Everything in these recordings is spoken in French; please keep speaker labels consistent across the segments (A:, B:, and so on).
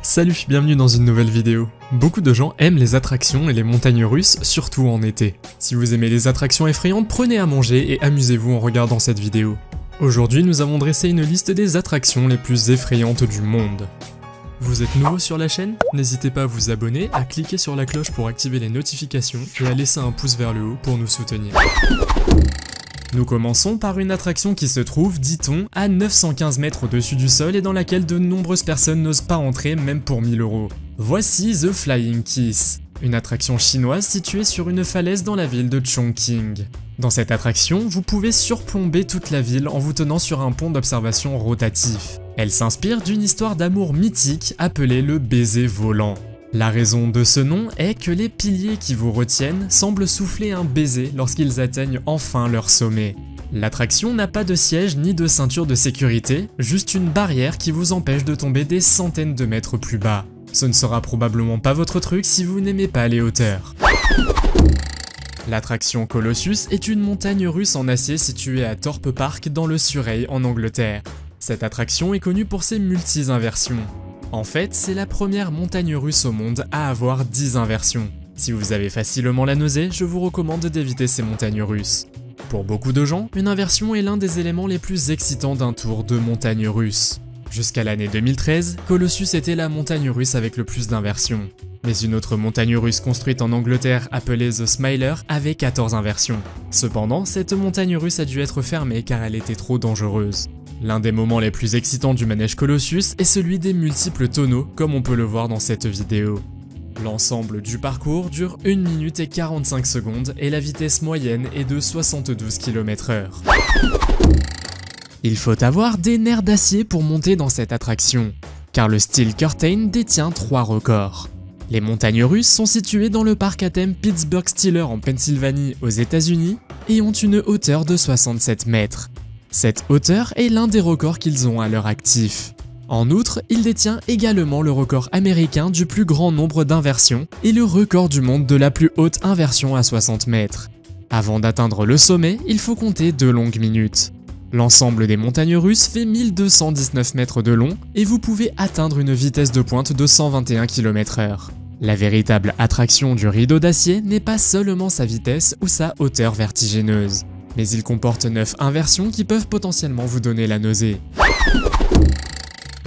A: Salut, bienvenue dans une nouvelle vidéo. Beaucoup de gens aiment les attractions et les montagnes russes, surtout en été. Si vous aimez les attractions effrayantes, prenez à manger et amusez-vous en regardant cette vidéo. Aujourd'hui, nous avons dressé une liste des attractions les plus effrayantes du monde. Vous êtes nouveau sur la chaîne? N'hésitez pas à vous abonner, à cliquer sur la cloche pour activer les notifications et à laisser un pouce vers le haut pour nous soutenir. Nous commençons par une attraction qui se trouve, dit-on, à 915 mètres au-dessus du sol et dans laquelle de nombreuses personnes n'osent pas entrer même pour 1000 €. Voici The Flying Kiss, une attraction chinoise située sur une falaise dans la ville de Chongqing. Dans cette attraction, vous pouvez surplomber toute la ville en vous tenant sur un pont d'observation rotatif. Elle s'inspire d'une histoire d'amour mythique appelée le baiser volant. La raison de ce nom est que les piliers qui vous retiennent semblent souffler un baiser lorsqu'ils atteignent enfin leur sommet. L'attraction n'a pas de siège ni de ceinture de sécurité, juste une barrière qui vous empêche de tomber des centaines de mètres plus bas. Ce ne sera probablement pas votre truc si vous n'aimez pas les hauteurs. L'attraction Colossus est une montagne russe en acier située à Thorpe Park dans le Surrey en Angleterre. Cette attraction est connue pour ses multi-inversions. En fait, c'est la première montagne russe au monde à avoir 10 inversions. Si vous avez facilement la nausée, je vous recommande d'éviter ces montagnes russes. Pour beaucoup de gens, une inversion est l'un des éléments les plus excitants d'un tour de montagne russe. Jusqu'à l'année 2013, Colossus était la montagne russe avec le plus d'inversions. Mais une autre montagne russe construite en Angleterre appelée The Smiler avait 14 inversions. Cependant, cette montagne russe a dû être fermée car elle était trop dangereuse. L'un des moments les plus excitants du manège Colossus est celui des multiples tonneaux, comme on peut le voir dans cette vidéo. L'ensemble du parcours dure 1 minute et 45 secondes et la vitesse moyenne est de 72 km/h. Il faut avoir des nerfs d'acier pour monter dans cette attraction, car le Steel Curtain détient 3 records. Les montagnes russes sont situées dans le parc à thème Pittsburgh Steeler en Pennsylvanie aux États-Unis et ont une hauteur de 67 mètres. Cette hauteur est l'un des records qu'ils ont à leur actif. En outre, il détient également le record américain du plus grand nombre d'inversions et le record du monde de la plus haute inversion à 60 mètres. Avant d'atteindre le sommet, il faut compter 2 longues minutes. L'ensemble des montagnes russes fait 1219 mètres de long et vous pouvez atteindre une vitesse de pointe de 121 km/h. La véritable attraction du rideau d'acier n'est pas seulement sa vitesse ou sa hauteur vertigineuse, mais il comporte 9 inversions qui peuvent potentiellement vous donner la nausée.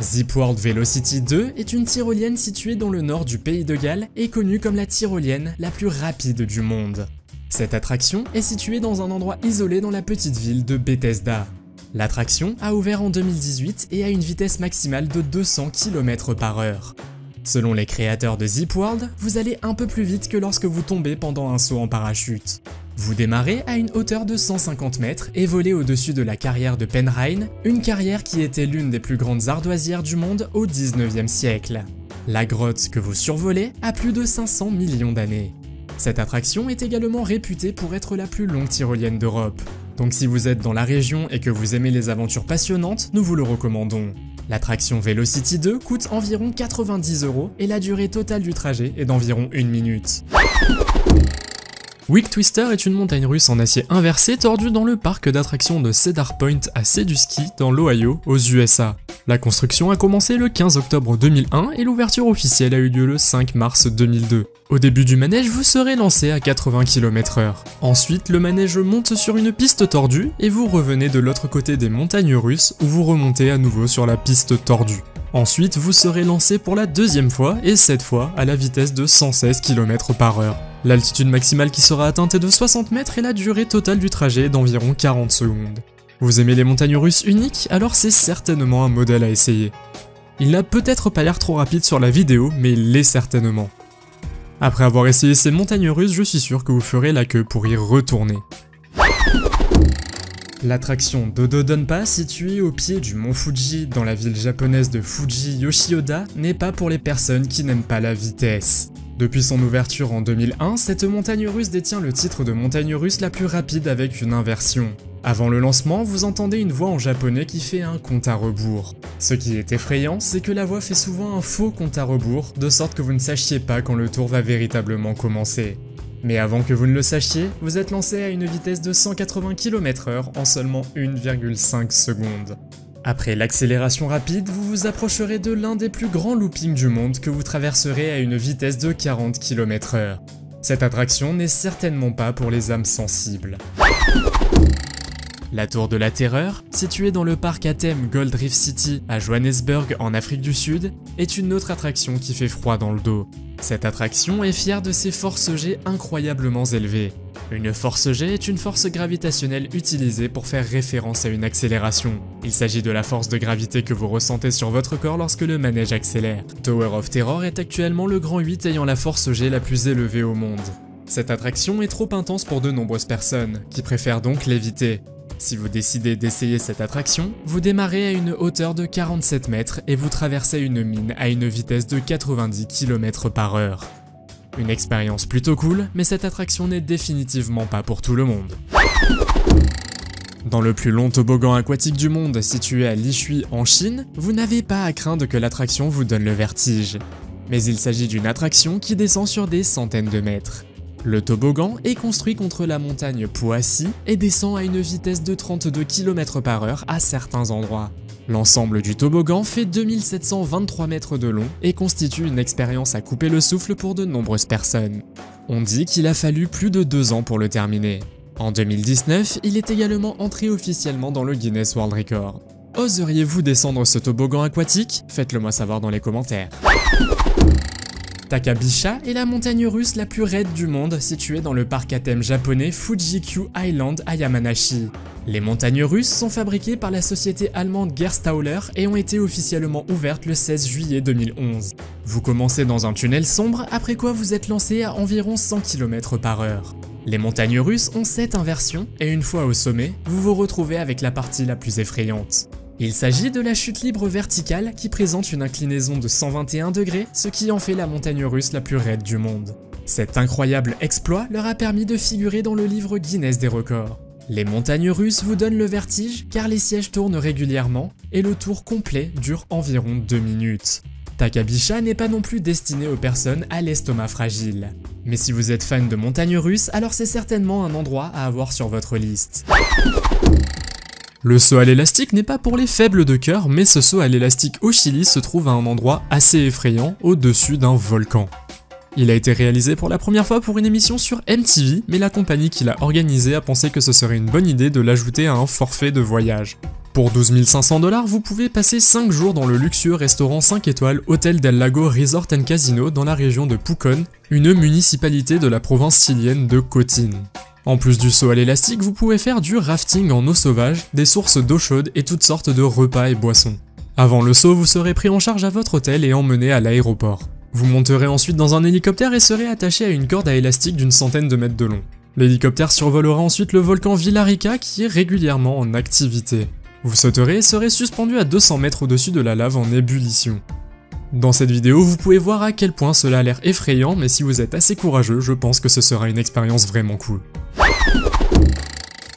A: Zip World Velocity 2 est une tyrolienne située dans le nord du pays de Galles et connue comme la tyrolienne la plus rapide du monde. Cette attraction est située dans un endroit isolé dans la petite ville de Bethesda. L'attraction a ouvert en 2018 et a une vitesse maximale de 200 km/h. Selon les créateurs de Zip World, vous allez un peu plus vite que lorsque vous tombez pendant un saut en parachute. Vous démarrez à une hauteur de 150 mètres et volez au-dessus de la carrière de Penrhyn, une carrière qui était l'une des plus grandes ardoisières du monde au 19e siècle. La grotte que vous survolez a plus de 500 millions d'années. Cette attraction est également réputée pour être la plus longue tyrolienne d'Europe. Donc si vous êtes dans la région et que vous aimez les aventures passionnantes, nous vous le recommandons. L'attraction Velocity 2 coûte environ 90 € et la durée totale du trajet est d'environ 1 minute. Wick Twister est une montagne russe en acier inversé tordue dans le parc d'attractions de Cedar Point à Sandusky dans l'Ohio aux USA. La construction a commencé le 15 octobre 2001 et l'ouverture officielle a eu lieu le 5 mars 2002. Au début du manège, vous serez lancé à 80 km/h. Ensuite, le manège monte sur une piste tordue et vous revenez de l'autre côté des montagnes russes où vous remontez à nouveau sur la piste tordue. Ensuite, vous serez lancé pour la deuxième fois et cette fois à la vitesse de 116 km/h. L'altitude maximale qui sera atteinte est de 60 mètres et la durée totale du trajet est d'environ 40 secondes. Vous aimez les montagnes russes uniques? Alors c'est certainement un modèle à essayer. Il n'a peut-être pas l'air trop rapide sur la vidéo, mais il l'est certainement. Après avoir essayé ces montagnes russes, je suis sûr que vous ferez la queue pour y retourner. L'attraction Dodo Donpa, située au pied du mont Fuji dans la ville japonaise de Fuji Yoshioda, n'est pas pour les personnes qui n'aiment pas la vitesse. Depuis son ouverture en 2001, cette montagne russe détient le titre de montagne russe la plus rapide avec une inversion. Avant le lancement, vous entendez une voix en japonais qui fait un compte à rebours. Ce qui est effrayant, c'est que la voix fait souvent un faux compte à rebours, de sorte que vous ne sachiez pas quand le tour va véritablement commencer. Mais avant que vous ne le sachiez, vous êtes lancé à une vitesse de 180 km/h en seulement 1,5 secondes. Après l'accélération rapide, vous vous approcherez de l'un des plus grands loopings du monde que vous traverserez à une vitesse de 40 km/h. Cette attraction n'est certainement pas pour les âmes sensibles. La Tour de la Terreur, située dans le parc à thème Gold Reef City à Johannesburg en Afrique du Sud, est une autre attraction qui fait froid dans le dos. Cette attraction est fière de ses forces G incroyablement élevées. Une force G est une force gravitationnelle utilisée pour faire référence à une accélération. Il s'agit de la force de gravité que vous ressentez sur votre corps lorsque le manège accélère. Tower of Terror est actuellement le grand 8 ayant la force G la plus élevée au monde. Cette attraction est trop intense pour de nombreuses personnes, qui préfèrent donc l'éviter. Si vous décidez d'essayer cette attraction, vous démarrez à une hauteur de 47 mètres et vous traversez une mine à une vitesse de 90 km/h. Une expérience plutôt cool, mais cette attraction n'est définitivement pas pour tout le monde. Dans le plus long toboggan aquatique du monde, situé à Lishui en Chine, vous n'avez pas à craindre que l'attraction vous donne le vertige. Mais il s'agit d'une attraction qui descend sur des centaines de mètres. Le toboggan est construit contre la montagne Poissy et descend à une vitesse de 32 km/h à certains endroits. L'ensemble du toboggan fait 2723 mètres de long et constitue une expérience à couper le souffle pour de nombreuses personnes. On dit qu'il a fallu plus de 2 ans pour le terminer. En 2019, il est également entré officiellement dans le Guinness World Record. Oseriez-vous descendre ce toboggan aquatique? Faites-le moi savoir dans les commentaires. Takabisha est la montagne russe la plus raide du monde, située dans le parc à thème japonais Fuji-Q Island à Yamanashi. Les montagnes russes sont fabriquées par la société allemande Gerstauler et ont été officiellement ouvertes le 16 juillet 2011. Vous commencez dans un tunnel sombre, après quoi vous êtes lancé à environ 100 km/h. Les montagnes russes ont 7 inversions, et une fois au sommet, vous vous retrouvez avec la partie la plus effrayante. Il s'agit de la chute libre verticale qui présente une inclinaison de 121 degrés, ce qui en fait la montagne russe la plus raide du monde. Cet incroyable exploit leur a permis de figurer dans le livre Guinness des records. Les montagnes russes vous donnent le vertige car les sièges tournent régulièrement et le tour complet dure environ 2 minutes. Takabisha n'est pas non plus destiné aux personnes à l'estomac fragile. Mais si vous êtes fan de montagnes russes, alors c'est certainement un endroit à avoir sur votre liste. Le saut à l'élastique n'est pas pour les faibles de cœur, mais ce saut à l'élastique au Chili se trouve à un endroit assez effrayant, au-dessus d'un volcan. Il a été réalisé pour la première fois pour une émission sur MTV, mais la compagnie qui l'a organisé a pensé que ce serait une bonne idée de l'ajouter à un forfait de voyage. Pour 12 500 $, vous pouvez passer 5 jours dans le luxueux restaurant 5 étoiles Hotel del Lago Resort & Casino dans la région de Pucón, une municipalité de la province chilienne de Cotín. En plus du saut à l'élastique, vous pouvez faire du rafting en eau sauvage, des sources d'eau chaude et toutes sortes de repas et boissons. Avant le saut, vous serez pris en charge à votre hôtel et emmené à l'aéroport. Vous monterez ensuite dans un hélicoptère et serez attaché à une corde à élastique d'une centaine de mètres de long. L'hélicoptère survolera ensuite le volcan Villarrica qui est régulièrement en activité. Vous sauterez et serez suspendu à 200 mètres au-dessus de la lave en ébullition. Dans cette vidéo, vous pouvez voir à quel point cela a l'air effrayant, mais si vous êtes assez courageux, je pense que ce sera une expérience vraiment cool.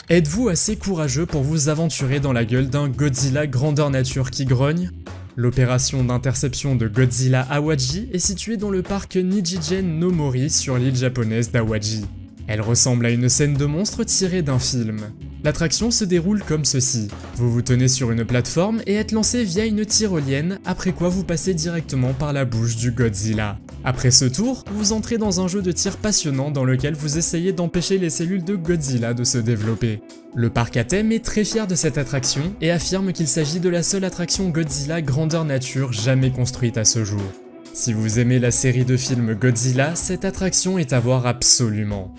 A: Êtes-vous assez courageux pour vous aventurer dans la gueule d'un Godzilla grandeur nature qui grogne? L'opération d'interception de Godzilla Awaji est située dans le parc Nijigen no Mori sur l'île japonaise d'Awaji. Elle ressemble à une scène de monstre tirée d'un film. L'attraction se déroule comme ceci. Vous vous tenez sur une plateforme et êtes lancé via une tyrolienne, après quoi vous passez directement par la bouche du Godzilla. Après ce tour, vous entrez dans un jeu de tir passionnant dans lequel vous essayez d'empêcher les cellules de Godzilla de se développer. Le parc à thème est très fier de cette attraction et affirme qu'il s'agit de la seule attraction Godzilla grandeur nature jamais construite à ce jour. Si vous aimez la série de films Godzilla, cette attraction est à voir absolument.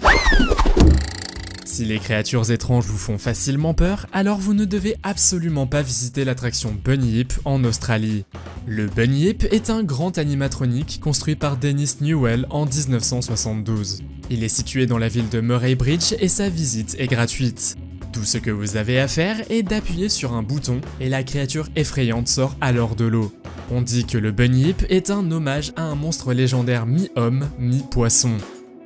A: Si les créatures étranges vous font facilement peur, alors vous ne devez absolument pas visiter l'attraction Bunyip en Australie. Le Bunyip est un grand animatronique construit par Dennis Newell en 1972. Il est situé dans la ville de Murray Bridge et sa visite est gratuite. Tout ce que vous avez à faire est d'appuyer sur un bouton et la créature effrayante sort alors de l'eau. On dit que le Bunyip est un hommage à un monstre légendaire mi-homme, mi-poisson.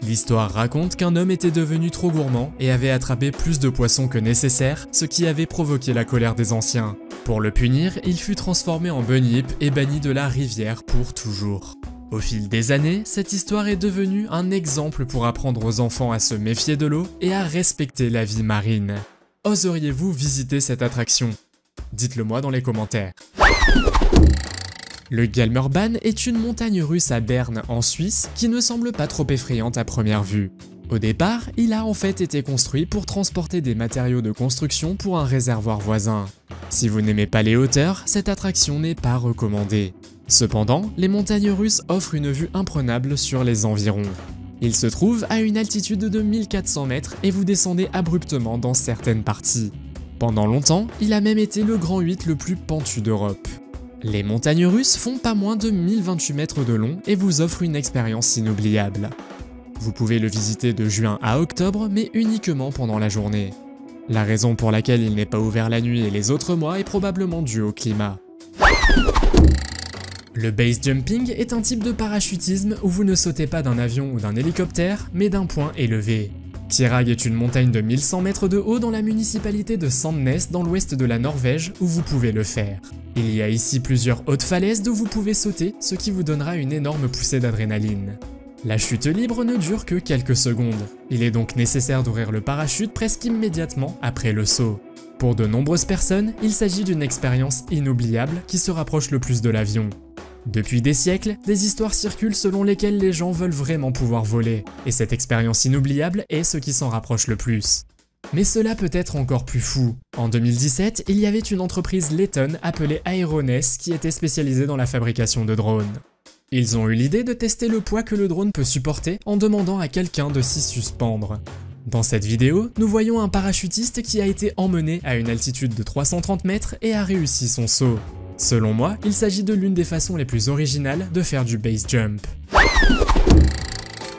A: L'histoire raconte qu'un homme était devenu trop gourmand et avait attrapé plus de poissons que nécessaire, ce qui avait provoqué la colère des anciens. Pour le punir, il fut transformé en Bunyip et banni de la rivière pour toujours. Au fil des années, cette histoire est devenue un exemple pour apprendre aux enfants à se méfier de l'eau et à respecter la vie marine. Oseriez-vous visiter cette attraction? Dites-le moi dans les commentaires. Le Gelmerbahn est une montagne russe à Berne, en Suisse, qui ne semble pas trop effrayante à première vue. Au départ, il a en fait été construit pour transporter des matériaux de construction pour un réservoir voisin. Si vous n'aimez pas les hauteurs, cette attraction n'est pas recommandée. Cependant, les montagnes russes offrent une vue imprenable sur les environs. Il se trouve à une altitude de 1400 mètres et vous descendez abruptement dans certaines parties. Pendant longtemps, il a même été le grand 8 le plus pentu d'Europe. Les montagnes russes font pas moins de 1028 mètres de long et vous offrent une expérience inoubliable. Vous pouvez le visiter de juin à octobre, mais uniquement pendant la journée. La raison pour laquelle il n'est pas ouvert la nuit et les autres mois est probablement due au climat. Le base jumping est un type de parachutisme où vous ne sautez pas d'un avion ou d'un hélicoptère, mais d'un point élevé. Tirag est une montagne de 1100 mètres de haut dans la municipalité de Sandnes dans l'ouest de la Norvège où vous pouvez le faire. Il y a ici plusieurs hautes falaises d'où vous pouvez sauter, ce qui vous donnera une énorme poussée d'adrénaline. La chute libre ne dure que quelques secondes. Il est donc nécessaire d'ouvrir le parachute presque immédiatement après le saut. Pour de nombreuses personnes, il s'agit d'une expérience inoubliable qui se rapproche le plus de l'avion. Depuis des siècles, des histoires circulent selon lesquelles les gens veulent vraiment pouvoir voler, et cette expérience inoubliable est ce qui s'en rapproche le plus. Mais cela peut être encore plus fou. En 2017, il y avait une entreprise lettone appelée Aerones qui était spécialisée dans la fabrication de drones. Ils ont eu l'idée de tester le poids que le drone peut supporter en demandant à quelqu'un de s'y suspendre. Dans cette vidéo, nous voyons un parachutiste qui a été emmené à une altitude de 330 mètres et a réussi son saut. Selon moi, il s'agit de l'une des façons les plus originales de faire du base jump.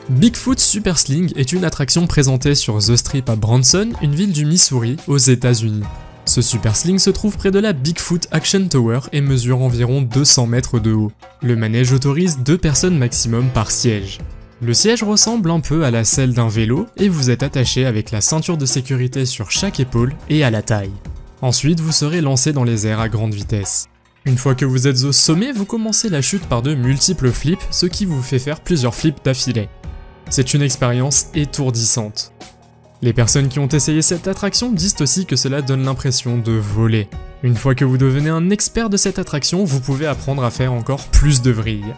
A: Bigfoot Super Sling est une attraction présentée sur The Strip à Branson, une ville du Missouri, aux États-Unis. Ce Super Sling se trouve près de la Bigfoot Action Tower et mesure environ 200 mètres de haut. Le manège autorise 2 personnes maximum par siège. Le siège ressemble un peu à la selle d'un vélo et vous êtes attaché avec la ceinture de sécurité sur chaque épaule et à la taille. Ensuite, vous serez lancé dans les airs à grande vitesse. Une fois que vous êtes au sommet, vous commencez la chute par de multiples flips, ce qui vous fait faire plusieurs flips d'affilée. C'est une expérience étourdissante. Les personnes qui ont essayé cette attraction disent aussi que cela donne l'impression de voler. Une fois que vous devenez un expert de cette attraction, vous pouvez apprendre à faire encore plus de vrilles.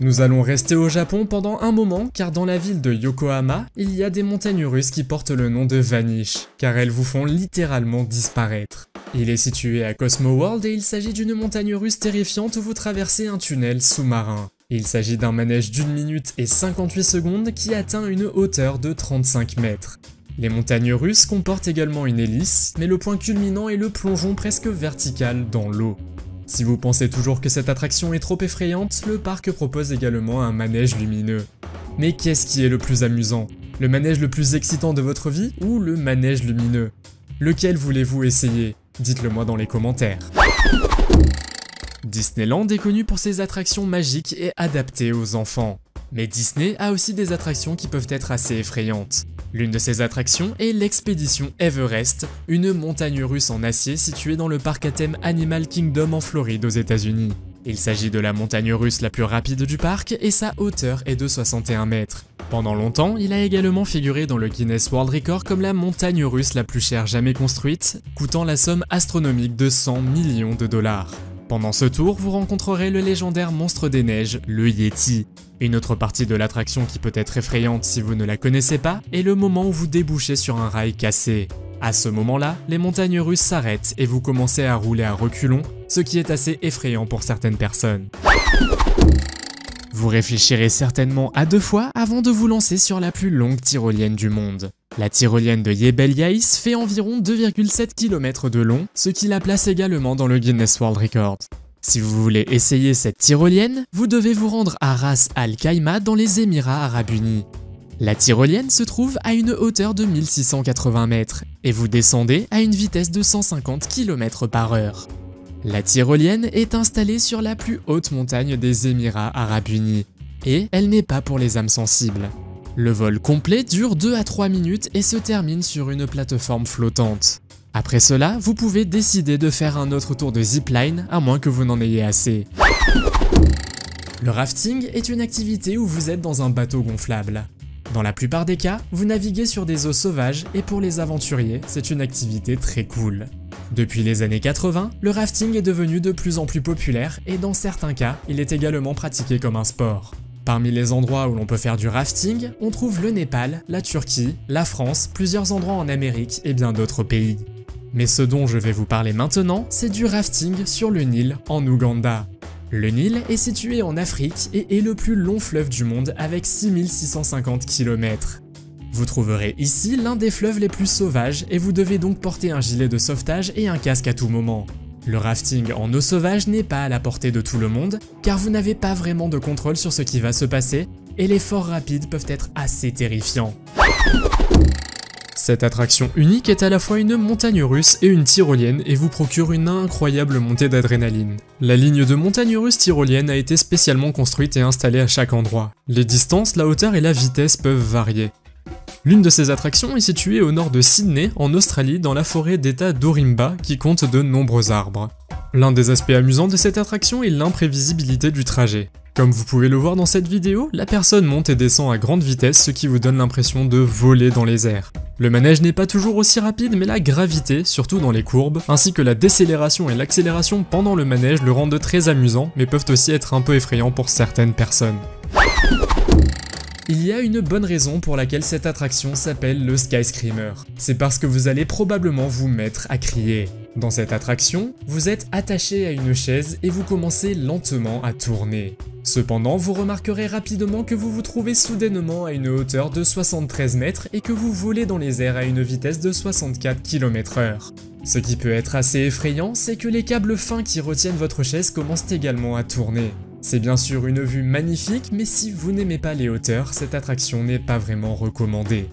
A: Nous allons rester au Japon pendant un moment car dans la ville de Yokohama, il y a des montagnes russes qui portent le nom de Vanish, car elles vous font littéralement disparaître. Il est situé à Cosmo World et il s'agit d'une montagne russe terrifiante où vous traversez un tunnel sous-marin. Il s'agit d'un manège d'1 minute et 58 secondes qui atteint une hauteur de 35 mètres. Les montagnes russes comportent également une hélice, mais le point culminant est le plongeon presque vertical dans l'eau. Si vous pensez toujours que cette attraction est trop effrayante, le parc propose également un manège lumineux. Mais qu'est-ce qui est le plus amusant? Le manège le plus excitant de votre vie ou le manège lumineux? Lequel voulez-vous essayer? Dites-le moi dans les commentaires. Disneyland est connu pour ses attractions magiques et adaptées aux enfants. Mais Disney a aussi des attractions qui peuvent être assez effrayantes. L'une de ces attractions est l'expédition Everest, une montagne russe en acier située dans le parc à thème Animal Kingdom en Floride aux États-Unis. Il s'agit de la montagne russe la plus rapide du parc et sa hauteur est de 61 mètres. Pendant longtemps, il a également figuré dans le Guinness World Record comme la montagne russe la plus chère jamais construite, coûtant la somme astronomique de 100 millions de dollars. Pendant ce tour, vous rencontrerez le légendaire monstre des neiges, le Yeti. Une autre partie de l'attraction qui peut être effrayante si vous ne la connaissez pas est le moment où vous débouchez sur un rail cassé. À ce moment-là, les montagnes russes s'arrêtent et vous commencez à rouler à reculons, ce qui est assez effrayant pour certaines personnes. Vous réfléchirez certainement à 2 fois avant de vous lancer sur la plus longue tyrolienne du monde. La tyrolienne de Jebel Yais fait environ 2,7 km de long, ce qui la place également dans le Guinness World Record. Si vous voulez essayer cette tyrolienne, vous devez vous rendre à Ras Al Khaimah dans les Émirats Arabes Unis. La tyrolienne se trouve à une hauteur de 1680 mètres et vous descendez à une vitesse de 150 km/h. La tyrolienne est installée sur la plus haute montagne des Émirats Arabes Unis et elle n'est pas pour les âmes sensibles. Le vol complet dure 2 à 3 minutes et se termine sur une plateforme flottante. Après cela, vous pouvez décider de faire un autre tour de zipline, à moins que vous n'en ayez assez. Le rafting est une activité où vous êtes dans un bateau gonflable. Dans la plupart des cas, vous naviguez sur des eaux sauvages et pour les aventuriers, c'est une activité très cool. Depuis les années 80, le rafting est devenu de plus en plus populaire et dans certains cas, il est également pratiqué comme un sport. Parmi les endroits où l'on peut faire du rafting, on trouve le Népal, la Turquie, la France, plusieurs endroits en Amérique et bien d'autres pays. Mais ce dont je vais vous parler maintenant, c'est du rafting sur le Nil en Ouganda. Le Nil est situé en Afrique et est le plus long fleuve du monde avec 6650 km. Vous trouverez ici l'un des fleuves les plus sauvages et vous devez donc porter un gilet de sauvetage et un casque à tout moment. Le rafting en eau sauvage n'est pas à la portée de tout le monde, car vous n'avez pas vraiment de contrôle sur ce qui va se passer, et les forts rapides peuvent être assez terrifiants. Cette attraction unique est à la fois une montagne russe et une tyrolienne et vous procure une incroyable montée d'adrénaline. La ligne de montagne russe tyrolienne a été spécialement construite et installée à chaque endroit. Les distances, la hauteur et la vitesse peuvent varier. L'une de ces attractions est située au nord de Sydney, en Australie, dans la forêt d'État d'Orimba, qui compte de nombreux arbres. L'un des aspects amusants de cette attraction est l'imprévisibilité du trajet. Comme vous pouvez le voir dans cette vidéo, la personne monte et descend à grande vitesse, ce qui vous donne l'impression de voler dans les airs. Le manège n'est pas toujours aussi rapide, mais la gravité, surtout dans les courbes, ainsi que la décélération et l'accélération pendant le manège le rendent très amusant, mais peuvent aussi être un peu effrayants pour certaines personnes. Il y a une bonne raison pour laquelle cette attraction s'appelle le Sky Screamer. C'est parce que vous allez probablement vous mettre à crier. Dans cette attraction, vous êtes attaché à une chaise et vous commencez lentement à tourner. Cependant, vous remarquerez rapidement que vous vous trouvez soudainement à une hauteur de 73 mètres et que vous volez dans les airs à une vitesse de 64 km/h. Ce qui peut être assez effrayant, c'est que les câbles fins qui retiennent votre chaise commencent également à tourner. C'est bien sûr une vue magnifique, mais si vous n'aimez pas les hauteurs, cette attraction n'est pas vraiment recommandée.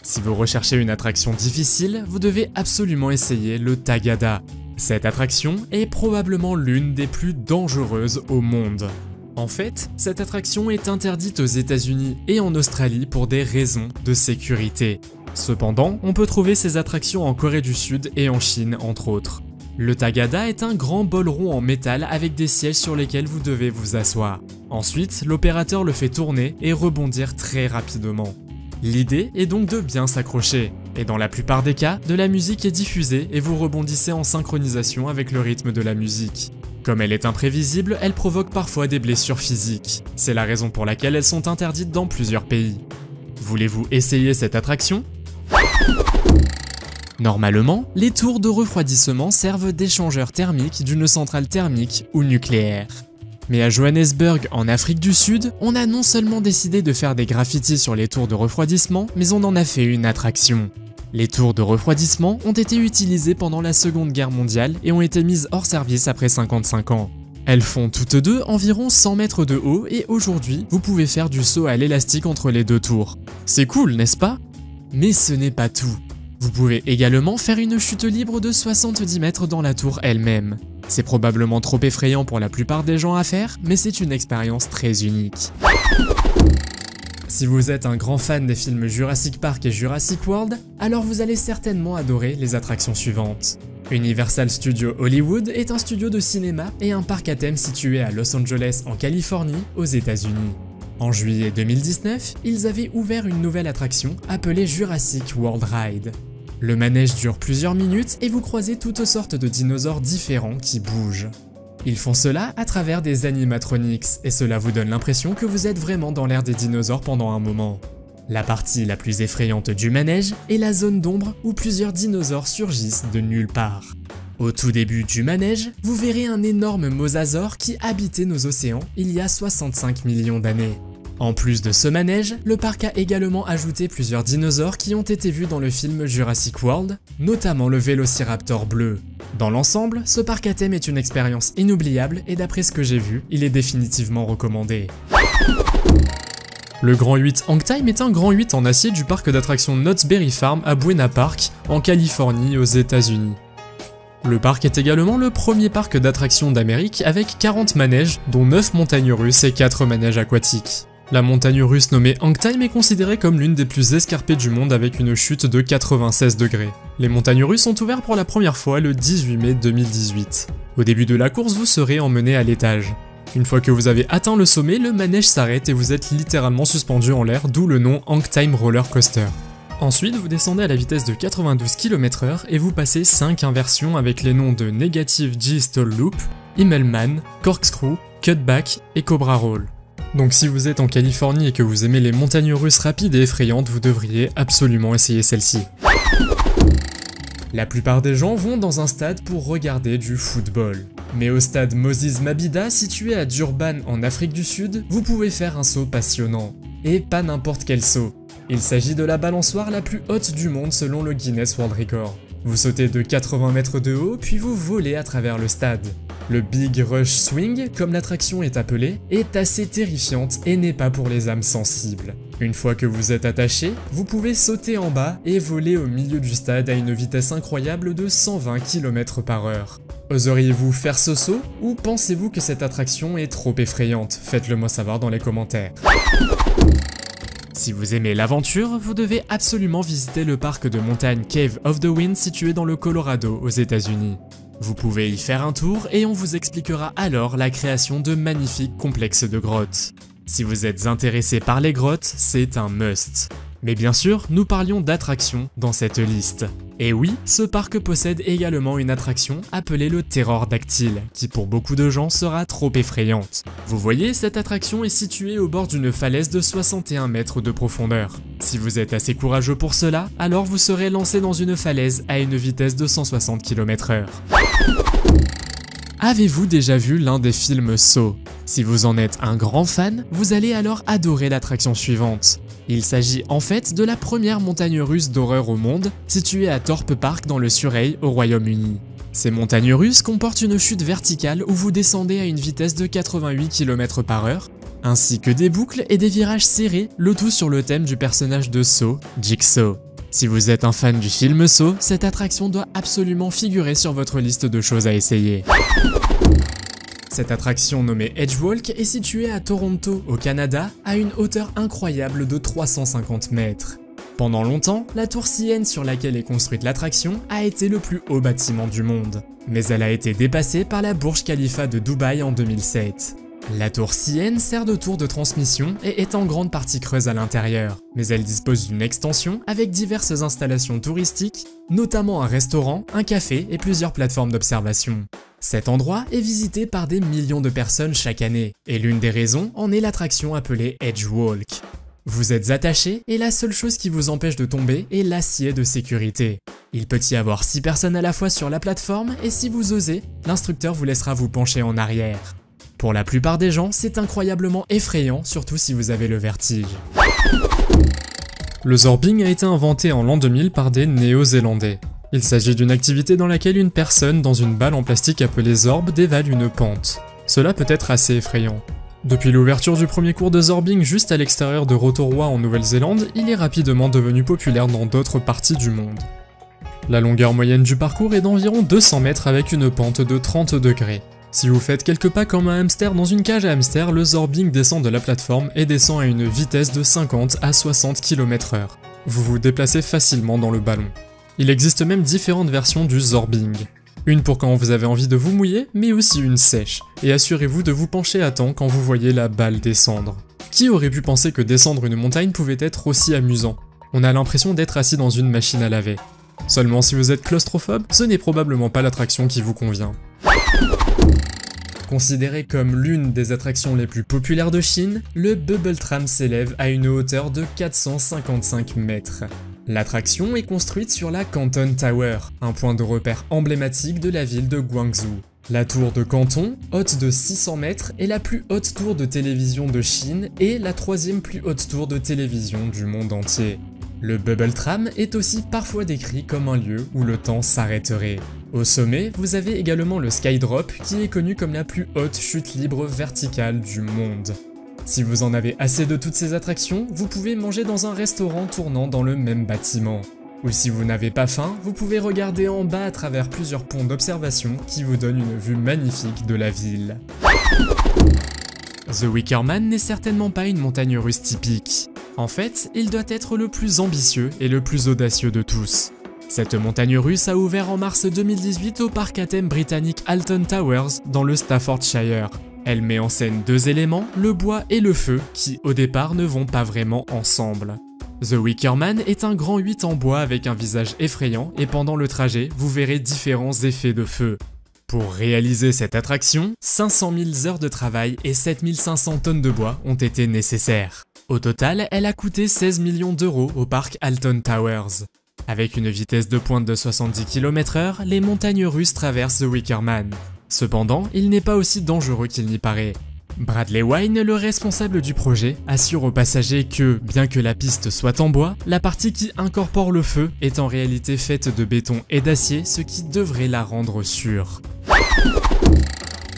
A: Si vous recherchez une attraction difficile, vous devez absolument essayer le Tagada. Cette attraction est probablement l'une des plus dangereuses au monde. En fait, cette attraction est interdite aux États-Unis et en Australie pour des raisons de sécurité. Cependant, on peut trouver ces attractions en Corée du Sud et en Chine entre autres. Le Tagada est un grand bol rond en métal avec des sièges sur lesquels vous devez vous asseoir. Ensuite, l'opérateur le fait tourner et rebondir très rapidement. L'idée est donc de bien s'accrocher, et dans la plupart des cas, de la musique est diffusée et vous rebondissez en synchronisation avec le rythme de la musique. Comme elle est imprévisible, elle provoque parfois des blessures physiques. C'est la raison pour laquelle elles sont interdites dans plusieurs pays. Voulez-vous essayer cette attraction ? Normalement, les tours de refroidissement servent d'échangeurs thermiques d'une centrale thermique ou nucléaire. Mais à Johannesburg, en Afrique du Sud, on a non seulement décidé de faire des graffitis sur les tours de refroidissement, mais on en a fait une attraction. Les tours de refroidissement ont été utilisées pendant la Seconde Guerre mondiale et ont été mises hors service après 55 ans. Elles font toutes deux environ 100 mètres de haut et aujourd'hui, vous pouvez faire du saut à l'élastique entre les deux tours. C'est cool, n'est-ce pas? Mais ce n'est pas tout. Vous pouvez également faire une chute libre de 70 mètres dans la tour elle-même. C'est probablement trop effrayant pour la plupart des gens à faire, mais c'est une expérience très unique. Si vous êtes un grand fan des films Jurassic Park et Jurassic World, alors vous allez certainement adorer les attractions suivantes. Universal Studios Hollywood est un studio de cinéma et un parc à thème situé à Los Angeles en Californie, aux États-Unis. En juillet 2019, ils avaient ouvert une nouvelle attraction appelée Jurassic World Ride. Le manège dure plusieurs minutes et vous croisez toutes sortes de dinosaures différents qui bougent. Ils font cela à travers des animatronics et cela vous donne l'impression que vous êtes vraiment dans l'ère des dinosaures pendant un moment. La partie la plus effrayante du manège est la zone d'ombre où plusieurs dinosaures surgissent de nulle part. Au tout début du manège, vous verrez un énorme mosasaure qui habitait nos océans il y a 65 millions d'années. En plus de ce manège, le parc a également ajouté plusieurs dinosaures qui ont été vus dans le film Jurassic World, notamment le Vélociraptor bleu. Dans l'ensemble, ce parc à thème est une expérience inoubliable et d'après ce que j'ai vu, il est définitivement recommandé. Le Grand 8 Hang Time est un Grand 8 en acier du parc d'attractions Knott's Berry Farm à Buena Park, en Californie, aux États-Unis. Le parc est également le premier parc d'attractions d'Amérique avec 40 manèges, dont 9 montagnes russes et 4 manèges aquatiques. La montagne russe nommée Hang Time est considérée comme l'une des plus escarpées du monde avec une chute de 96 degrés. Les montagnes russes sont ouvertes pour la première fois le 18 mai 2018. Au début de la course, vous serez emmené à l'étage. Une fois que vous avez atteint le sommet, le manège s'arrête et vous êtes littéralement suspendu en l'air, d'où le nom Hang Time Roller Coaster. Ensuite, vous descendez à la vitesse de 92 km/h et vous passez 5 inversions avec les noms de Negative G-Stall Loop, Immelmann, Corkscrew, Cutback et Cobra Roll. Donc si vous êtes en Californie et que vous aimez les montagnes russes rapides et effrayantes, vous devriez absolument essayer celle-ci. La plupart des gens vont dans un stade pour regarder du football. Mais au stade Moses Mabhida, situé à Durban en Afrique du Sud, vous pouvez faire un saut passionnant. Et pas n'importe quel saut. Il s'agit de la balançoire la plus haute du monde selon le Guinness World Record. Vous sautez de 80 mètres de haut, puis vous volez à travers le stade. Le Big Rush Swing, comme l'attraction est appelée, est assez terrifiante et n'est pas pour les âmes sensibles. Une fois que vous êtes attaché, vous pouvez sauter en bas et voler au milieu du stade à une vitesse incroyable de 120 km/h. Oseriez-vous faire ce saut ou pensez-vous que cette attraction est trop effrayante? Faites-le moi savoir dans les commentaires. Si vous aimez l'aventure, vous devez absolument visiter le parc de montagne Cave of the Wind situé dans le Colorado aux États-Unis. Vous pouvez y faire un tour et on vous expliquera alors la création de magnifiques complexes de grottes. Si vous êtes intéressé par les grottes, c'est un must. Mais bien sûr, nous parlions d'attractions dans cette liste. Et oui, ce parc possède également une attraction appelée le Terror-Dactyle, qui pour beaucoup de gens sera trop effrayante. Vous voyez, cette attraction est située au bord d'une falaise de 61 mètres de profondeur. Si vous êtes assez courageux pour cela, alors vous serez lancé dans une falaise à une vitesse de 160 km/h. Avez-vous déjà vu l'un des films Saw? Si vous en êtes un grand fan, vous allez alors adorer l'attraction suivante. Il s'agit en fait de la première montagne russe d'horreur au monde, située à Thorpe Park dans le Surrey au Royaume-Uni. Ces montagnes russes comportent une chute verticale où vous descendez à une vitesse de 88 km/h, ainsi que des boucles et des virages serrés, le tout sur le thème du personnage de Saw, Jigsaw. Si vous êtes un fan du film Saw, cette attraction doit absolument figurer sur votre liste de choses à essayer. Cette attraction nommée Edgewalk est située à Toronto, au Canada, à une hauteur incroyable de 350 mètres. Pendant longtemps, la tour CN sur laquelle est construite l'attraction a été le plus haut bâtiment du monde. Mais elle a été dépassée par la Burj Khalifa de Dubaï en 2007. La tour CN sert de tour de transmission et est en grande partie creuse à l'intérieur, mais elle dispose d'une extension avec diverses installations touristiques, notamment un restaurant, un café et plusieurs plateformes d'observation. Cet endroit est visité par des millions de personnes chaque année, et l'une des raisons en est l'attraction appelée Edgewalk. Vous êtes attaché et la seule chose qui vous empêche de tomber est l'acier de sécurité. Il peut y avoir 6 personnes à la fois sur la plateforme et si vous osez, l'instructeur vous laissera vous pencher en arrière. Pour la plupart des gens, c'est incroyablement effrayant, surtout si vous avez le vertige. Le zorbing a été inventé en l'an 2000 par des Néo-Zélandais. Il s'agit d'une activité dans laquelle une personne dans une balle en plastique appelée zorb dévale une pente. Cela peut être assez effrayant. Depuis l'ouverture du premier cours de zorbing juste à l'extérieur de Rotorua en Nouvelle-Zélande, il est rapidement devenu populaire dans d'autres parties du monde. La longueur moyenne du parcours est d'environ 200 mètres avec une pente de 30 degrés. Si vous faites quelques pas comme un hamster dans une cage à hamster, le zorbing descend de la plateforme et descend à une vitesse de 50 à 60 km/h. Vous vous déplacez facilement dans le ballon. Il existe même différentes versions du zorbing. Une pour quand vous avez envie de vous mouiller, mais aussi une sèche. Et assurez-vous de vous pencher à temps quand vous voyez la balle descendre. Qui aurait pu penser que descendre une montagne pouvait être aussi amusant? On a l'impression d'être assis dans une machine à laver. Seulement si vous êtes claustrophobe, ce n'est probablement pas l'attraction qui vous convient. Considéré comme l'une des attractions les plus populaires de Chine, le Bubble Tram s'élève à une hauteur de 455 mètres. L'attraction est construite sur la Canton Tower, un point de repère emblématique de la ville de Guangzhou. La tour de Canton, haute de 600 mètres, est la plus haute tour de télévision de Chine et la 3e plus haute tour de télévision du monde entier. Le Bubble Tram est aussi parfois décrit comme un lieu où le temps s'arrêterait. Au sommet, vous avez également le Skydrop qui est connu comme la plus haute chute libre verticale du monde. Si vous en avez assez de toutes ces attractions, vous pouvez manger dans un restaurant tournant dans le même bâtiment. Ou si vous n'avez pas faim, vous pouvez regarder en bas à travers plusieurs ponts d'observation qui vous donnent une vue magnifique de la ville. The Wicker Man n'est certainement pas une montagne russe typique. En fait, il doit être le plus ambitieux et le plus audacieux de tous. Cette montagne russe a ouvert en mars 2018 au parc à thème britannique Alton Towers dans le Staffordshire. Elle met en scène 2 éléments, le bois et le feu, qui au départ ne vont pas vraiment ensemble. The Wicker Man est un grand 8 en bois avec un visage effrayant et pendant le trajet, vous verrez différents effets de feu. Pour réaliser cette attraction, 500 000 heures de travail et 7500 tonnes de bois ont été nécessaires. Au total, elle a coûté 16 millions d'euros au parc Alton Towers. Avec une vitesse de pointe de 70 km/h, les montagnes russes traversent The Wicker Man. Cependant, il n'est pas aussi dangereux qu'il n'y paraît. Bradley Wine, le responsable du projet, assure aux passagers que, bien que la piste soit en bois, la partie qui incorpore le feu est en réalité faite de béton et d'acier, ce qui devrait la rendre sûre.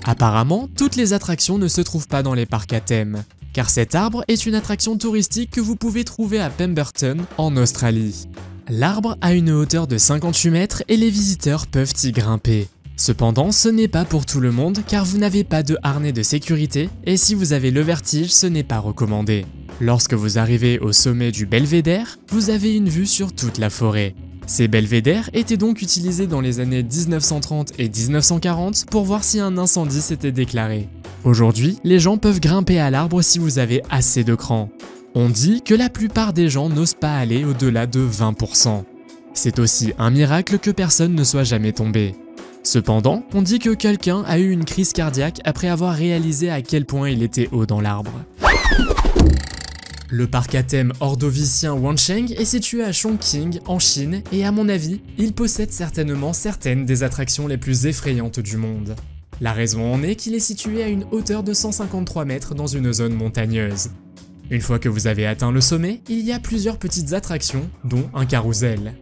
A: Apparemment, toutes les attractions ne se trouvent pas dans les parcs à thème, car cet arbre est une attraction touristique que vous pouvez trouver à Pemberton, en Australie. L'arbre a une hauteur de 58 mètres et les visiteurs peuvent y grimper. Cependant, ce n'est pas pour tout le monde car vous n'avez pas de harnais de sécurité et si vous avez le vertige, ce n'est pas recommandé. Lorsque vous arrivez au sommet du belvédère, vous avez une vue sur toute la forêt. Ces belvédères étaient donc utilisés dans les années 1930 et 1940 pour voir si un incendie s'était déclaré. Aujourd'hui, les gens peuvent grimper à l'arbre si vous avez assez de cran. On dit que la plupart des gens n'osent pas aller au-delà de 20%. C'est aussi un miracle que personne ne soit jamais tombé. Cependant, on dit que quelqu'un a eu une crise cardiaque après avoir réalisé à quel point il était haut dans l'arbre. Le parc à thème ordovicien Wancheng est situé à Chongqing, en Chine, et à mon avis, il possède certainement certaines des attractions les plus effrayantes du monde. La raison en est qu'il est situé à une hauteur de 153 mètres dans une zone montagneuse. Une fois que vous avez atteint le sommet, il y a plusieurs petites attractions, dont un carrousel.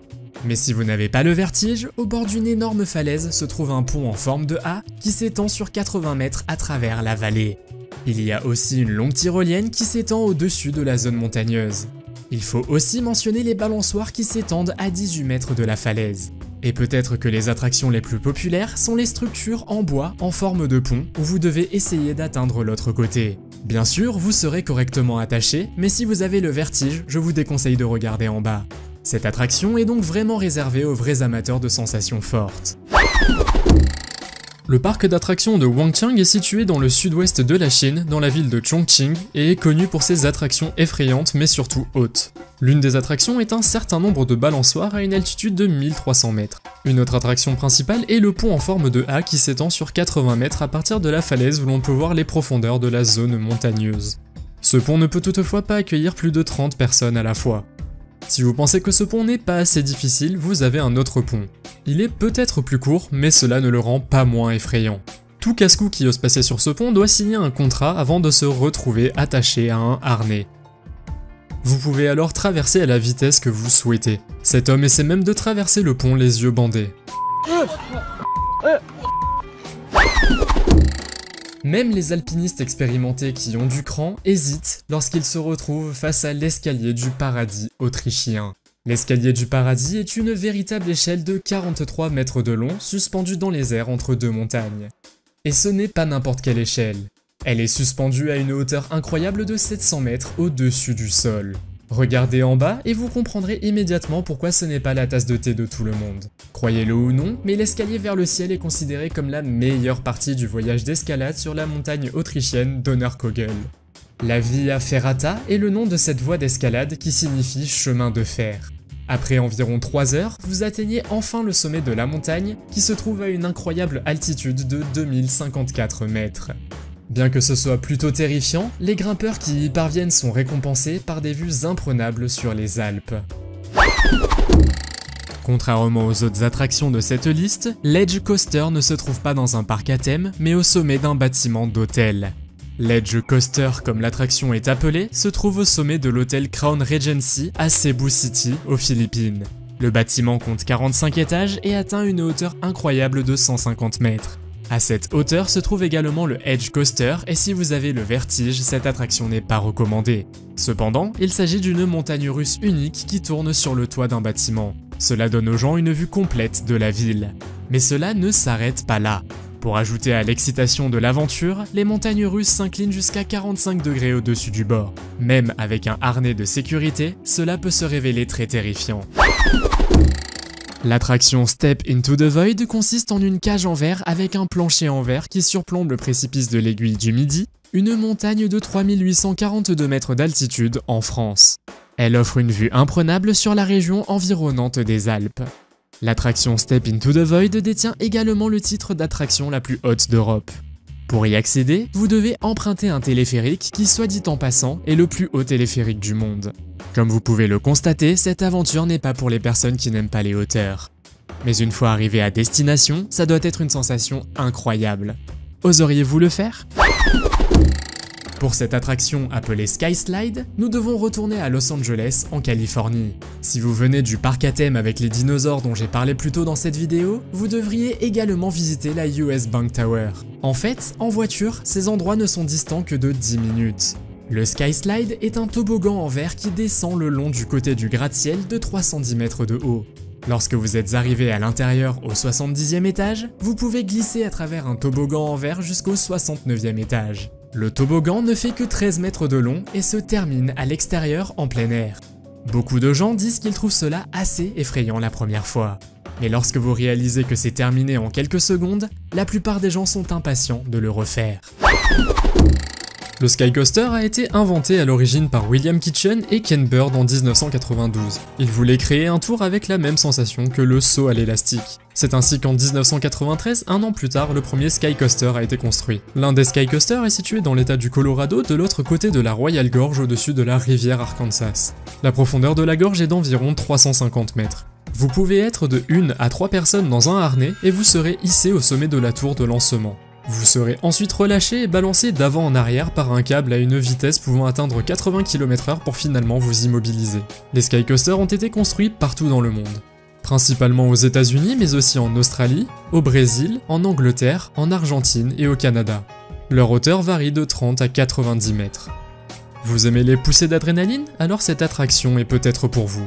A: Mais si vous n'avez pas le vertige, au bord d'une énorme falaise se trouve un pont en forme de A qui s'étend sur 80 mètres à travers la vallée. Il y a aussi une longue tyrolienne qui s'étend au-dessus de la zone montagneuse. Il faut aussi mentionner les balançoires qui s'étendent à 18 mètres de la falaise. Et peut-être que les attractions les plus populaires sont les structures en bois en forme de pont où vous devez essayer d'atteindre l'autre côté. Bien sûr, vous serez correctement attaché, mais si vous avez le vertige, je vous déconseille de regarder en bas. Cette attraction est donc vraiment réservée aux vrais amateurs de sensations fortes. Le parc d'attractions de Wancheng est situé dans le sud-ouest de la Chine, dans la ville de Chongqing, et est connu pour ses attractions effrayantes mais surtout hautes. L'une des attractions est un certain nombre de balançoires à une altitude de 1300 mètres. Une autre attraction principale est le pont en forme de A qui s'étend sur 80 mètres à partir de la falaise où l'on peut voir les profondeurs de la zone montagneuse. Ce pont ne peut toutefois pas accueillir plus de 30 personnes à la fois. Si vous pensez que ce pont n'est pas assez difficile, vous avez un autre pont. Il est peut-être plus court, mais cela ne le rend pas moins effrayant. Tout casse-cou qui ose passer sur ce pont doit signer un contrat avant de se retrouver attaché à un harnais. Vous pouvez alors traverser à la vitesse que vous souhaitez. Cet homme essaie même de traverser le pont les yeux bandés. Même les alpinistes expérimentés qui ont du cran hésitent lorsqu'ils se retrouvent face à l'escalier du paradis autrichien. L'escalier du paradis est une véritable échelle de 43 mètres de long suspendue dans les airs entre deux montagnes. Et ce n'est pas n'importe quelle échelle. Elle est suspendue à une hauteur incroyable de 700 mètres au-dessus du sol. Regardez en bas et vous comprendrez immédiatement pourquoi ce n'est pas la tasse de thé de tout le monde. Croyez-le ou non, mais l'escalier vers le ciel est considéré comme la meilleure partie du voyage d'escalade sur la montagne autrichienne Donnerkogel. La Via Ferrata est le nom de cette voie d'escalade qui signifie chemin de fer. Après environ 3 heures, vous atteignez enfin le sommet de la montagne qui se trouve à une incroyable altitude de 2054 mètres. Bien que ce soit plutôt terrifiant, les grimpeurs qui y parviennent sont récompensés par des vues imprenables sur les Alpes. Contrairement aux autres attractions de cette liste, l'Edge Coaster ne se trouve pas dans un parc à thème, mais au sommet d'un bâtiment d'hôtel. L'Edge Coaster, comme l'attraction est appelée, se trouve au sommet de l'hôtel Crown Regency à Cebu City, aux Philippines. Le bâtiment compte 45 étages et atteint une hauteur incroyable de 150 mètres. À cette hauteur se trouve également le Edge Coaster et si vous avez le vertige, cette attraction n'est pas recommandée. Cependant, il s'agit d'une montagne russe unique qui tourne sur le toit d'un bâtiment. Cela donne aux gens une vue complète de la ville. Mais cela ne s'arrête pas là. Pour ajouter à l'excitation de l'aventure, les montagnes russes s'inclinent jusqu'à 45 degrés au-dessus du bord. Même avec un harnais de sécurité, cela peut se révéler très terrifiant. L'attraction Step into the Void consiste en une cage en verre avec un plancher en verre qui surplombe le précipice de l'Aiguille du Midi, une montagne de 3842 mètres d'altitude en France. Elle offre une vue imprenable sur la région environnante des Alpes. L'attraction Step into the Void détient également le titre d'attraction la plus haute d'Europe. Pour y accéder, vous devez emprunter un téléphérique qui, soit dit en passant, est le plus haut téléphérique du monde. Comme vous pouvez le constater, cette aventure n'est pas pour les personnes qui n'aiment pas les hauteurs. Mais une fois arrivé à destination, ça doit être une sensation incroyable. Oseriez-vous le faire ? Pour cette attraction appelée Sky Slide, nous devons retourner à Los Angeles, en Californie. Si vous venez du parc à thème avec les dinosaures dont j'ai parlé plus tôt dans cette vidéo, vous devriez également visiter la US Bank Tower. En fait, en voiture, ces endroits ne sont distants que de 10 minutes. Le Sky Slide est un toboggan en verre qui descend le long du côté du gratte-ciel de 310 mètres de haut. Lorsque vous êtes arrivé à l'intérieur au 70e étage, vous pouvez glisser à travers un toboggan en verre jusqu'au 69e étage. Le toboggan ne fait que 13 mètres de long et se termine à l'extérieur en plein air. Beaucoup de gens disent qu'ils trouvent cela assez effrayant la première fois. Mais lorsque vous réalisez que c'est terminé en quelques secondes, la plupart des gens sont impatients de le refaire. Le Sky Coaster a été inventé à l'origine par William Kitchen et Ken Bird en 1992. Ils voulaient créer un tour avec la même sensation que le saut à l'élastique. C'est ainsi qu'en 1993, un an plus tard, le premier Sky Coaster a été construit. L'un des Sky Coasters est situé dans l'état du Colorado, de l'autre côté de la Royal Gorge au-dessus de la rivière Arkansas. La profondeur de la gorge est d'environ 350 mètres. Vous pouvez être de 1 à 3 personnes dans un harnais et vous serez hissé au sommet de la tour de lancement. Vous serez ensuite relâché et balancé d'avant en arrière par un câble à une vitesse pouvant atteindre 80 km/h pour finalement vous immobiliser. Les Sky Coasters ont été construits partout dans le monde. Principalement aux États-Unis mais aussi en Australie, au Brésil, en Angleterre, en Argentine et au Canada. Leur hauteur varie de 30 à 90 mètres. Vous aimez les poussées d'adrénaline? Alors cette attraction est peut-être pour vous.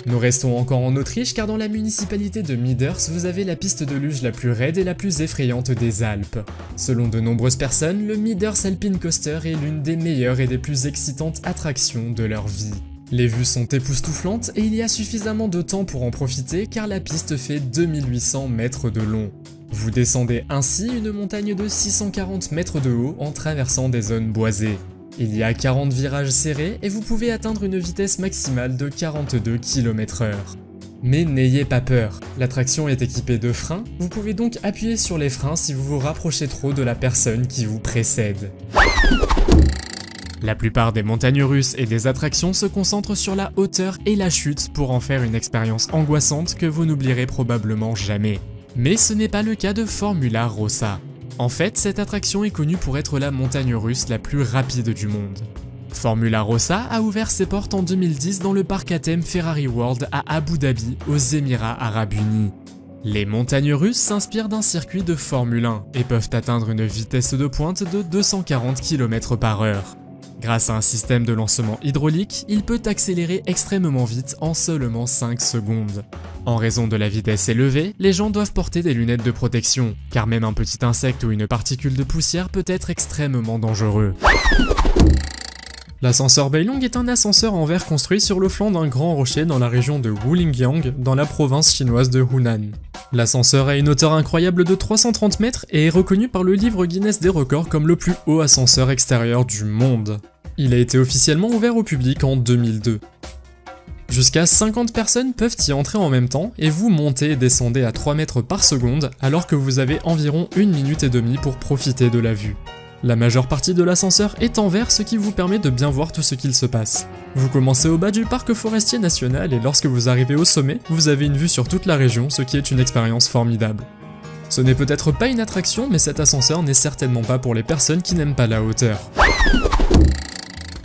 A: Nous restons encore en Autriche car dans la municipalité de Miders, vous avez la piste de luge la plus raide et la plus effrayante des Alpes. Selon de nombreuses personnes, le Miders Alpine Coaster est l'une des meilleures et des plus excitantes attractions de leur vie. Les vues sont époustouflantes et il y a suffisamment de temps pour en profiter car la piste fait 2800 mètres de long. Vous descendez ainsi une montagne de 640 mètres de haut en traversant des zones boisées. Il y a 40 virages serrés et vous pouvez atteindre une vitesse maximale de 42 km/h. Mais n'ayez pas peur, l'attraction est équipée de freins, vous pouvez donc appuyer sur les freins si vous vous rapprochez trop de la personne qui vous précède. La plupart des montagnes russes et des attractions se concentrent sur la hauteur et la chute pour en faire une expérience angoissante que vous n'oublierez probablement jamais. Mais ce n'est pas le cas de Formula Rossa. En fait, cette attraction est connue pour être la montagne russe la plus rapide du monde. Formula Rossa a ouvert ses portes en 2010 dans le parc à thème Ferrari World à Abu Dhabi, aux Émirats Arabes Unis. Les montagnes russes s'inspirent d'un circuit de Formule 1 et peuvent atteindre une vitesse de pointe de 240 km/h. Grâce à un système de lancement hydraulique, il peut accélérer extrêmement vite en seulement 5 secondes. En raison de la vitesse élevée, les gens doivent porter des lunettes de protection, car même un petit insecte ou une particule de poussière peut être extrêmement dangereux. L'ascenseur Beilong est un ascenseur en verre construit sur le flanc d'un grand rocher dans la région de Wulingyang, dans la province chinoise de Hunan. L'ascenseur a une hauteur incroyable de 330 mètres et est reconnu par le livre Guinness des records comme le plus haut ascenseur extérieur du monde. Il a été officiellement ouvert au public en 2002. Jusqu'à 50 personnes peuvent y entrer en même temps et vous montez et descendez à 3 mètres par seconde alors que vous avez environ 1 minute et demie pour profiter de la vue. La majeure partie de l'ascenseur est en verre, ce qui vous permet de bien voir tout ce qu'il se passe. Vous commencez au bas du parc forestier national et lorsque vous arrivez au sommet, vous avez une vue sur toute la région, ce qui est une expérience formidable. Ce n'est peut-être pas une attraction, mais cet ascenseur n'est certainement pas pour les personnes qui n'aiment pas la hauteur.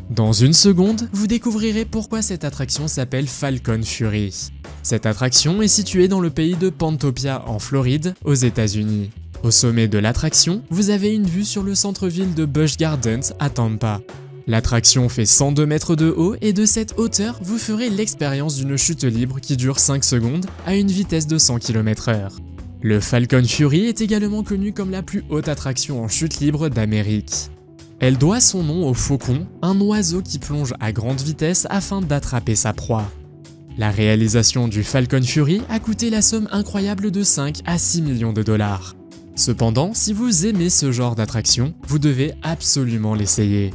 A: Dans une seconde, vous découvrirez pourquoi cette attraction s'appelle Falcon Fury. Cette attraction est située dans le pays de Pantopia en Floride, aux États-Unis. Au sommet de l'attraction, vous avez une vue sur le centre-ville de Busch Gardens à Tampa. L'attraction fait 102 mètres de haut et de cette hauteur, vous ferez l'expérience d'une chute libre qui dure 5 secondes à une vitesse de 100 km/h. Le Falcon Fury est également connu comme la plus haute attraction en chute libre d'Amérique. Elle doit son nom au faucon, un oiseau qui plonge à grande vitesse afin d'attraper sa proie. La réalisation du Falcon Fury a coûté la somme incroyable de 5 à 6 millions de dollars. Cependant, si vous aimez ce genre d'attraction, vous devez absolument l'essayer.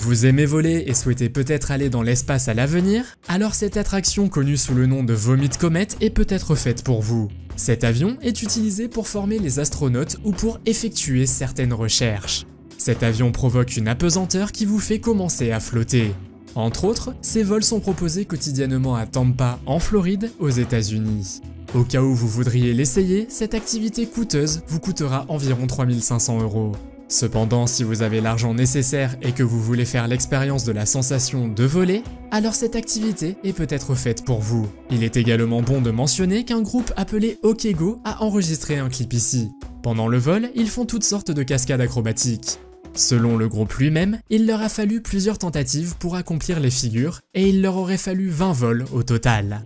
A: Vous aimez voler et souhaitez peut-être aller dans l'espace à l'avenir? Alors cette attraction connue sous le nom de Vomit Comet est peut-être faite pour vous. Cet avion est utilisé pour former les astronautes ou pour effectuer certaines recherches. Cet avion provoque une apesanteur qui vous fait commencer à flotter. Entre autres, ces vols sont proposés quotidiennement à Tampa, en Floride, aux États-Unis. Au cas où vous voudriez l'essayer, cette activité coûteuse vous coûtera environ 3500 €. Cependant, si vous avez l'argent nécessaire et que vous voulez faire l'expérience de la sensation de voler, alors cette activité est peut-être faite pour vous. Il est également bon de mentionner qu'un groupe appelé OkGo a enregistré un clip ici. Pendant le vol, ils font toutes sortes de cascades acrobatiques. Selon le groupe lui-même, il leur a fallu plusieurs tentatives pour accomplir les figures et il leur aurait fallu 20 vols au total.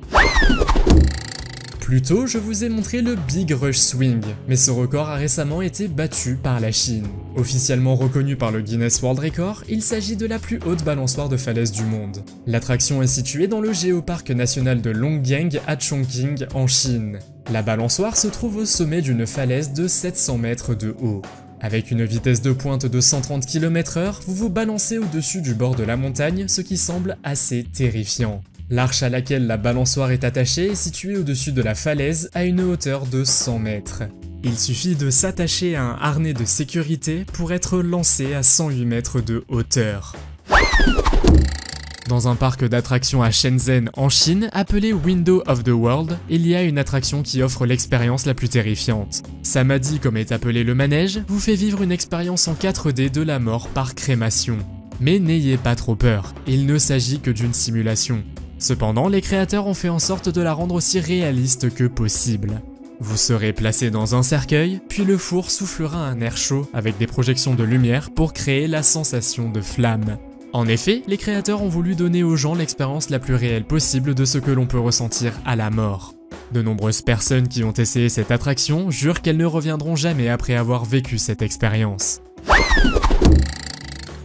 A: Plus tôt, je vous ai montré le Big Rush Swing, mais ce record a récemment été battu par la Chine. Officiellement reconnu par le Guinness World Record, il s'agit de la plus haute balançoire de falaise du monde. L'attraction est située dans le Géoparc national de Longgang à Chongqing en Chine. La balançoire se trouve au sommet d'une falaise de 700 mètres de haut. Avec une vitesse de pointe de 130 km/h, vous vous balancez au-dessus du bord de la montagne, ce qui semble assez terrifiant. L'arche à laquelle la balançoire est attachée est située au-dessus de la falaise à une hauteur de 100 mètres. Il suffit de s'attacher à un harnais de sécurité pour être lancé à 108 mètres de hauteur. Dans un parc d'attractions à Shenzhen en Chine, appelé Window of the World, il y a une attraction qui offre l'expérience la plus terrifiante. Samadhi, comme est appelé le manège, vous fait vivre une expérience en 4D de la mort par crémation. Mais n'ayez pas trop peur, il ne s'agit que d'une simulation. Cependant, les créateurs ont fait en sorte de la rendre aussi réaliste que possible. Vous serez placé dans un cercueil, puis le four soufflera un air chaud avec des projections de lumière pour créer la sensation de flamme. En effet, les créateurs ont voulu donner aux gens l'expérience la plus réelle possible de ce que l'on peut ressentir à la mort. De nombreuses personnes qui ont essayé cette attraction jurent qu'elles ne reviendront jamais après avoir vécu cette expérience.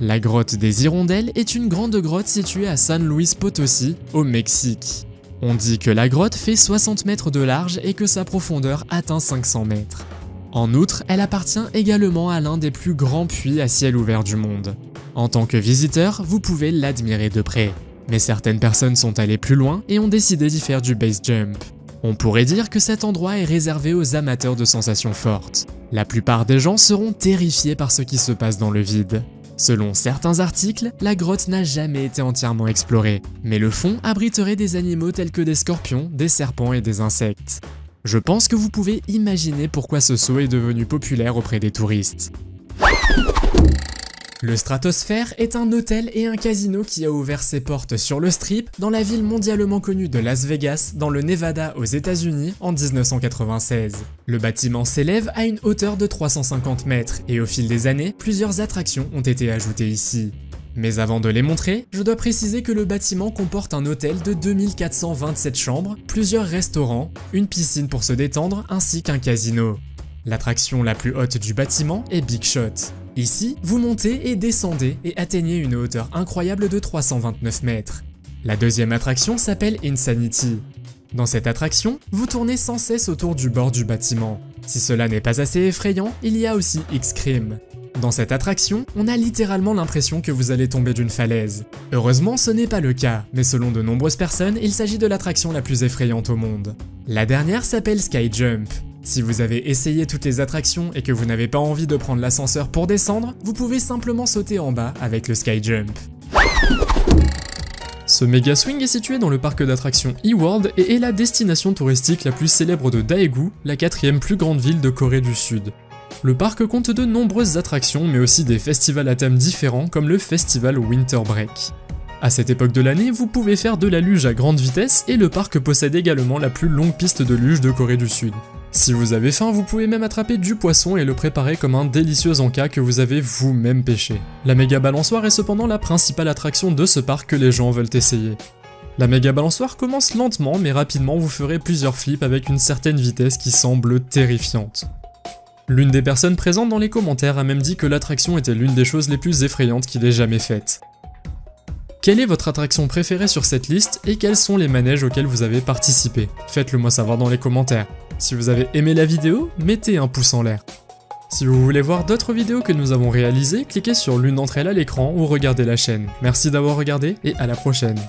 A: La grotte des Hirondelles est une grande grotte située à San Luis Potosí, au Mexique. On dit que la grotte fait 60 mètres de large et que sa profondeur atteint 500 mètres. En outre, elle appartient également à l'un des plus grands puits à ciel ouvert du monde. En tant que visiteur, vous pouvez l'admirer de près. Mais certaines personnes sont allées plus loin et ont décidé d'y faire du base jump. On pourrait dire que cet endroit est réservé aux amateurs de sensations fortes. La plupart des gens seront terrifiés par ce qui se passe dans le vide. Selon certains articles, la grotte n'a jamais été entièrement explorée, mais le fond abriterait des animaux tels que des scorpions, des serpents et des insectes. Je pense que vous pouvez imaginer pourquoi ce saut est devenu populaire auprès des touristes. Le Stratosphere est un hôtel et un casino qui a ouvert ses portes sur le Strip dans la ville mondialement connue de Las Vegas, dans le Nevada aux États-Unis en 1996. Le bâtiment s'élève à une hauteur de 350 mètres et au fil des années, plusieurs attractions ont été ajoutées ici. Mais avant de les montrer, je dois préciser que le bâtiment comporte un hôtel de 2427 chambres, plusieurs restaurants, une piscine pour se détendre ainsi qu'un casino. L'attraction la plus haute du bâtiment est Big Shot. Ici, vous montez et descendez et atteignez une hauteur incroyable de 329 mètres. La deuxième attraction s'appelle Insanity. Dans cette attraction, vous tournez sans cesse autour du bord du bâtiment. Si cela n'est pas assez effrayant, il y a aussi X-Crime. Dans cette attraction, on a littéralement l'impression que vous allez tomber d'une falaise. Heureusement, ce n'est pas le cas, mais selon de nombreuses personnes, il s'agit de l'attraction la plus effrayante au monde. La dernière s'appelle Sky Jump. Si vous avez essayé toutes les attractions et que vous n'avez pas envie de prendre l'ascenseur pour descendre, vous pouvez simplement sauter en bas avec le Sky Jump. Ce méga swing est situé dans le parc d'attractions eWorld et est la destination touristique la plus célèbre de Daegu, la 4e plus grande ville de Corée du Sud. Le parc compte de nombreuses attractions mais aussi des festivals à thèmes différents comme le festival Winter Break. À cette époque de l'année, vous pouvez faire de la luge à grande vitesse et le parc possède également la plus longue piste de luge de Corée du Sud. Si vous avez faim, vous pouvez même attraper du poisson et le préparer comme un délicieux encas que vous avez vous-même pêché. La méga balançoire est cependant la principale attraction de ce parc que les gens veulent essayer. La méga balançoire commence lentement mais rapidement vous ferez plusieurs flips avec une certaine vitesse qui semble terrifiante. L'une des personnes présentes dans les commentaires a même dit que l'attraction était l'une des choses les plus effrayantes qu'il ait jamais faites. Quelle est votre attraction préférée sur cette liste et quels sont les manèges auxquels vous avez participé? Faites-le moi savoir dans les commentaires. Si vous avez aimé la vidéo, mettez un pouce en l'air. Si vous voulez voir d'autres vidéos que nous avons réalisées, cliquez sur l'une d'entre elles à l'écran ou regardez la chaîne. Merci d'avoir regardé et à la prochaine.